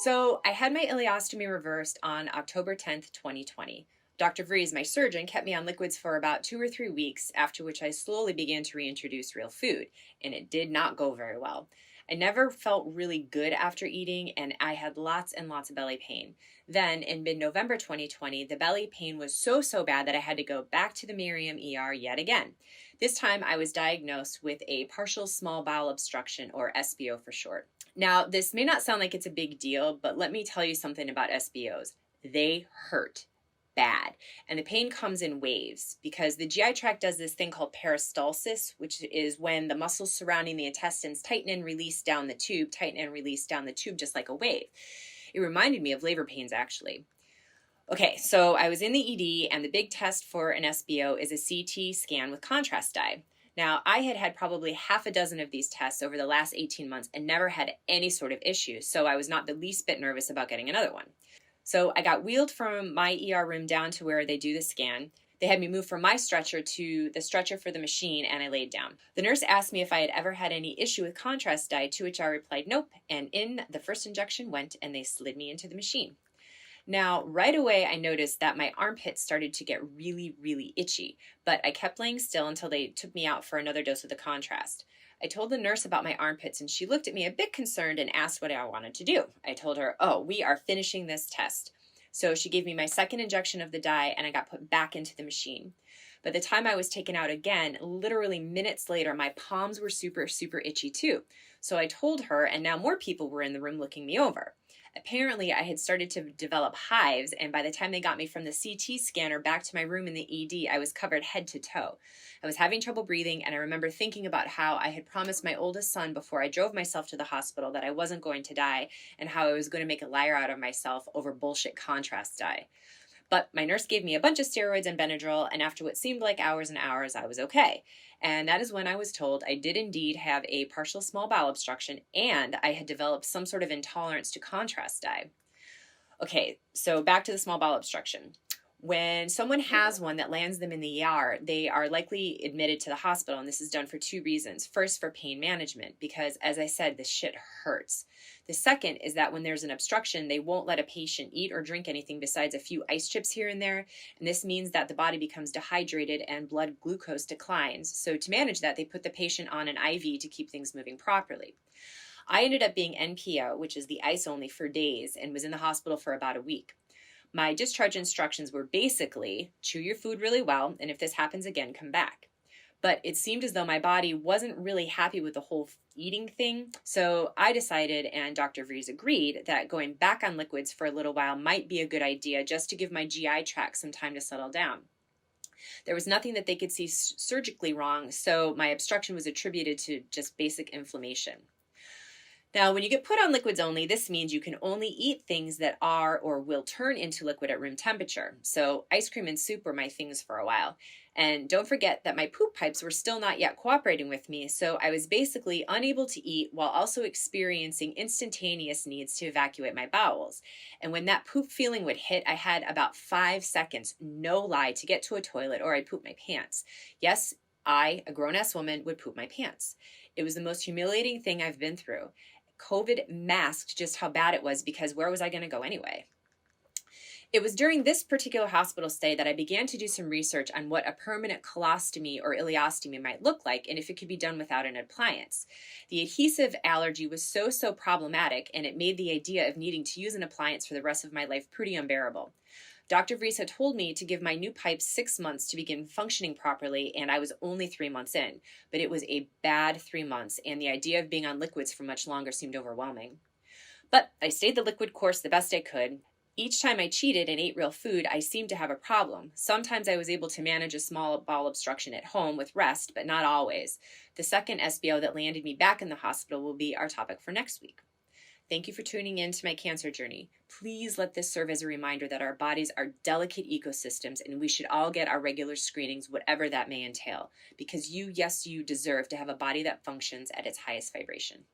So I had my ileostomy reversed on October 10th, 2020. Dr. Vries, my surgeon, kept me on liquids for about 2 or 3 weeks, after which I slowly began to reintroduce real food, and it did not go very well. I never felt really good after eating, and I had lots and lots of belly pain. Then, in mid-November 2020, the belly pain was so bad that I had to go back to the Miriam ER yet again. This time, I was diagnosed with a partial small bowel obstruction, or SBO for short. Now, this may not sound like it's a big deal, but let me tell you something about SBOs. They hurt bad. And the pain comes in waves because the GI tract does this thing called peristalsis, which is when the muscles surrounding the intestines tighten and release down the tube, just like a wave. It reminded me of labor pains, actually. Okay, so I was in the ED, and the big test for an SBO is a CT scan with contrast dye. Now, I had had probably half a dozen of these tests over the last 18 months and never had any sort of issue, so I was not the least bit nervous about getting another one. So I got wheeled from my ER room down to where they do the scan. They had me move from my stretcher to the stretcher for the machine, and I laid down. The nurse asked me if I had ever had any issue with contrast dye, to which I replied nope, and in the first injection went, and they slid me into the machine. Now, right away, I noticed that my armpits started to get really itchy, but I kept laying still until they took me out for another dose of the contrast. I told the nurse about my armpits, and she looked at me a bit concerned and asked what I wanted to do. I told her, oh, we are finishing this test. So she gave me my second injection of the dye, and I got put back into the machine. By the time I was taken out again, literally minutes later, my palms were super itchy too. So I told her, and now more people were in the room looking me over. Apparently, I had started to develop hives, and by the time they got me from the CT scanner back to my room in the ED, I was covered head to toe. I was having trouble breathing, and I remember thinking about how I had promised my oldest son before I drove myself to the hospital that I wasn't going to die, and how I was going to make a liar out of myself over bullshit contrast dye. But my nurse gave me a bunch of steroids and Benadryl, and after what seemed like hours and hours, I was okay. And that is when I was told I did indeed have a partial small bowel obstruction, and I had developed some sort of intolerance to contrast dye. Okay, so back to the small bowel obstruction. When someone has one that lands them in the ER, they are likely admitted to the hospital, and this is done for two reasons. First, for pain management, because as I said, this shit hurts. The second is that when there's an obstruction, they won't let a patient eat or drink anything besides a few ice chips here and there, and this means that the body becomes dehydrated and blood glucose declines. So to manage that, they put the patient on an IV to keep things moving properly. I ended up being NPO, which is the ice only, for days, and was in the hospital for about a week. My discharge instructions were basically, chew your food really well, and if this happens again, come back. But it seemed as though my body wasn't really happy with the whole eating thing, so I decided, and Dr. Vries agreed, that going back on liquids for a little while might be a good idea, just to give my GI tract some time to settle down. There was nothing that they could see surgically wrong, so my obstruction was attributed to just basic inflammation. Now, when you get put on liquids only, this means you can only eat things that are or will turn into liquid at room temperature. So ice cream and soup were my things for a while. And don't forget that my poop pipes were still not yet cooperating with me, so I was basically unable to eat while also experiencing instantaneous needs to evacuate my bowels. And when that poop feeling would hit, I had about 5 seconds, no lie, to get to a toilet or I'd poop my pants. Yes, I, a grown-ass woman, would poop my pants. It was the most humiliating thing I've been through. COVID masked just how bad it was, because where was I going to go anyway? It was during this particular hospital stay that I began to do some research on what a permanent colostomy or ileostomy might look like, and if it could be done without an appliance. The adhesive allergy was so problematic, and it made the idea of needing to use an appliance for the rest of my life pretty unbearable. Dr. Vries had told me to give my new pipes 6 months to begin functioning properly, and I was only 3 months in. But it was a bad 3 months, and the idea of being on liquids for much longer seemed overwhelming. But I stayed the liquid course the best I could. Each time I cheated and ate real food, I seemed to have a problem. Sometimes I was able to manage a small bowel obstruction at home with rest, but not always. The second SBO that landed me back in the hospital will be our topic for next week. Thank you for tuning in to my cancer journey. Please let this serve as a reminder that our bodies are delicate ecosystems, and we should all get our regular screenings, whatever that may entail, because you, yes, you deserve to have a body that functions at its highest vibration.